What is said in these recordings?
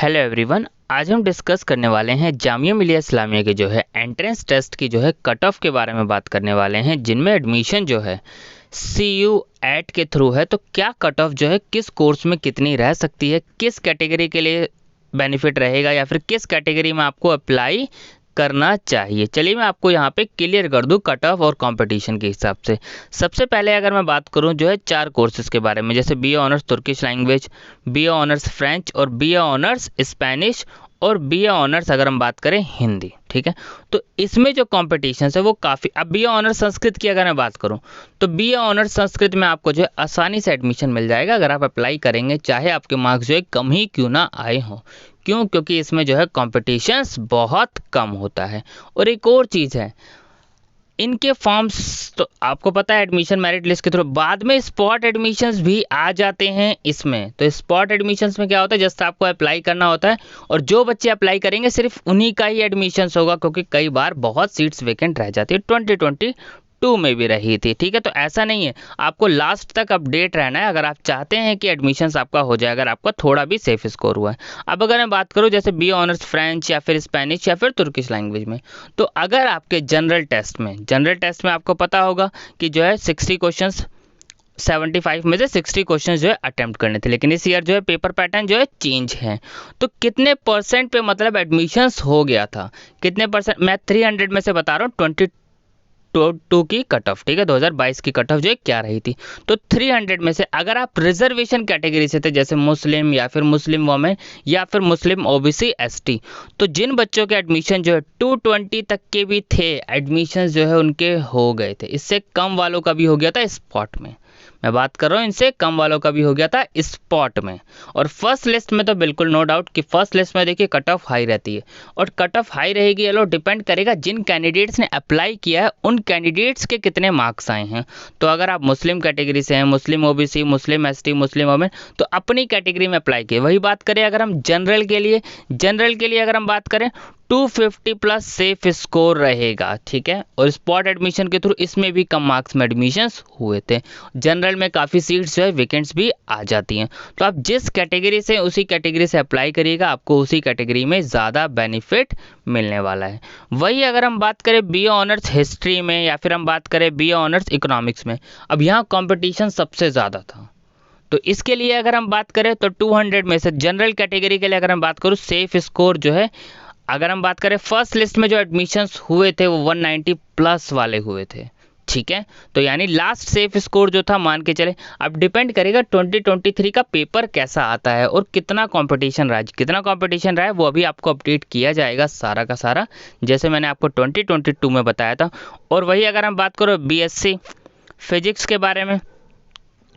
Hello everyone, आज हम discuss करने वाले हैं जामिया मिलिया इस्लामिया के जो है एंट्रेंस टेस्ट की जो है कट ऑफ के बारे में बात करने वाले हैं, जिनमें एडमिशन जो है CU-8 के थ्रू है। तो क्या कट ऑफ जो है किस कोर्स में कितनी रह सकती है, किस कैटेगरी के लिए बेनिफिट रहेगा या फिर किस कैटेगरी में आपको अप्लाई करना चाहिए। चलिए मैं आपको यहाँ पे क्लियर कर दूँ कट ऑफ और कंपटीशन के हिसाब से। सबसे पहले अगर मैं बात करूँ जो है 4 कोर्सेज के बारे में, जैसे BA honours Turkish language, BA honours French और BA ऑनर्स स्पेनिश और BA ऑनर्स अगर हम बात करें हिंदी, ठीक है। तो इसमें जो कॉम्पिटिशन है वो काफ़ी। अब BA ऑनर्स संस्कृत की अगर मैं बात करूं तो BA ऑनर्स संस्कृत में आपको जो है आसानी से एडमिशन मिल जाएगा अगर आप अप्लाई करेंगे, चाहे आपके मार्क्स जो है कम ही क्यों ना आए हों। क्यों? क्योंकि इसमें जो है कॉम्पिटिशन्स बहुत कम होता है। और एक और चीज़ है, इनके फॉर्म्स तो आपको पता है एडमिशन मेरिट लिस्ट के थ्रू, बाद में स्पॉट एडमिशन्स भी आ जाते हैं इसमें। तो स्पॉट एडमिशन्स में क्या होता है, जस्ट आपको अप्लाई करना होता है और जो बच्चे अप्लाई करेंगे सिर्फ उन्हीं का ही एडमिशन्स होगा, क्योंकि कई बार बहुत सीट्स वेकेंट रह जाती है। 2022 में भी रही थी, ठीक है। तो ऐसा नहीं है, आपको लास्ट तक अपडेट रहना है अगर आप चाहते हैं कि एडमिशन्स आपका हो जाए, अगर आपका थोड़ा भी सेफ स्कोर हुआ है। अब अगर मैं बात करूं जैसे BA ऑनर्स फ्रेंच या फिर स्पेनिश या फिर तुर्किश लैंग्वेज में, तो अगर आपके जनरल टेस्ट में आपको पता होगा कि जो है 60 क्वेश्चंस 75 में से 60 क्वेश्चन जो है अटेम्प्ट करने थे, लेकिन इस ईयर जो है पेपर पैटर्न जो है चेंज है। तो कितने परसेंट पे मतलब एडमिशन्स हो गया था, कितने परसेंट, मैं 300 में से बता रहा हूँ 22 की कट ऑफ, ठीक है। 2022 की कट ऑफ जो है क्या रही थी, तो 300 में से अगर आप रिजर्वेशन कैटेगरी से थे, जैसे मुस्लिम या फिर मुस्लिम वोमेन या फिर मुस्लिम OBC ST, तो जिन बच्चों के एडमिशन जो है 220 तक के भी थे, एडमिशन जो है उनके हो गए थे। इससे कम वालों का भी हो गया था स्पॉट में, मैं बात कर रहा हूँ इनसे कम वालों का भी हो गया था स्पॉट में। और फर्स्ट लिस्ट में तो बिल्कुल नो डाउट कि फर्स्ट लिस्ट में देखिए कट ऑफ हाई रहती है, और कट ऑफ हाई रहेगी ये लो डिपेंड करेगा जिन कैंडिडेट्स ने अप्लाई किया है उन कैंडिडेट्स के कितने मार्क्स आए हैं। तो अगर आप मुस्लिम कैटेगरी से हैं, मुस्लिम OBC, मुस्लिम ST, मुस्लिम वोमेन, तो अपनी कैटेगरी में अप्लाई किए। वही बात करें अगर हम जनरल के लिए अगर हम बात करें 250 प्लस सेफ स्कोर रहेगा, ठीक है। और स्पॉट एडमिशन के थ्रू इसमें भी कम मार्क्स में एडमिशन्स हुए थे। जनरल में काफ़ी सीट्स जो है वेकेंट्स भी आ जाती हैं। तो आप जिस कैटेगरी से उसी कैटेगरी से अप्लाई करिएगा, आपको उसी कैटेगरी में ज़्यादा बेनिफिट मिलने वाला है। वही अगर हम बात करें BA ऑनर्स हिस्ट्री में या फिर हम बात करें BA ऑनर्स इकोनॉमिक्स में, अब यहाँ कॉम्पिटिशन सबसे ज़्यादा था। तो इसके लिए अगर हम बात करें तो 200 में से जनरल कैटेगरी के लिए अगर हम बात करूँ सेफ स्कोर जो है, अगर हम बात करें फर्स्ट लिस्ट में जो एडमिशन्स हुए थे वो 190 प्लस वाले हुए थे, ठीक है। तो यानी लास्ट सेफ स्कोर जो था मान के चले, अब डिपेंड करेगा 2023 का पेपर कैसा आता है और कितना कंपटीशन रहा है वो अभी आपको अपडेट किया जाएगा सारा का सारा, जैसे मैंने आपको 2022 में बताया था। और वही अगर हम बात करो BSc फिजिक्स के बारे में,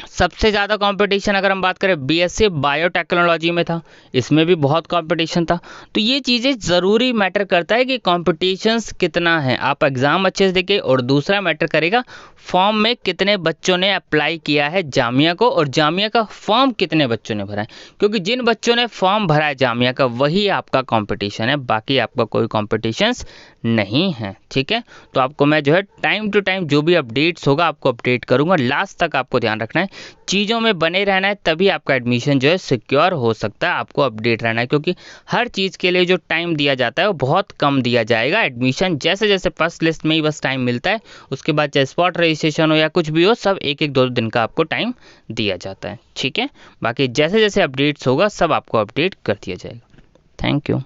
सबसे ज़्यादा कंपटीशन अगर हम बात करें BSc बायोटेक्नोलॉजी में था, इसमें भी बहुत कंपटीशन था। तो ये चीज़ें ज़रूरी मैटर करता है कि कंपटीशंस कितना है, आप एग्ज़ाम अच्छे से देखें। और दूसरा मैटर करेगा फॉर्म में कितने बच्चों ने अप्लाई किया है जामिया को, और जामिया का फॉर्म कितने बच्चों ने भरा है, क्योंकि जिन बच्चों ने फॉर्म भरा है जामिया का वही आपका कंपटीशन है, बाकी आपका कोई कंपटीशंस नहीं है, ठीक है। तो आपको मैं जो है टाइम टू टाइम जो भी अपडेट्स होगा आपको अपडेट करूंगा। लास्ट तक आपको ध्यान रखना है, चीज़ों में बने रहना है, तभी आपका एडमिशन जो है सिक्योर हो सकता है। आपको अपडेट रहना है, क्योंकि हर चीज़ के लिए जो टाइम दिया जाता है वो बहुत कम दिया जाएगा। एडमिशन जैसे जैसे फर्स्ट लिस्ट में ही बस टाइम मिलता है, उसके बाद चाहे स्पॉट रजिस्ट्रेशन हो या कुछ भी हो, सब 1-1 2 दिन का आपको टाइम दिया जाता है, ठीक है। बाकी जैसे जैसे अपडेट्स होगा सब आपको अपडेट कर दिया जाएगा। Thank you.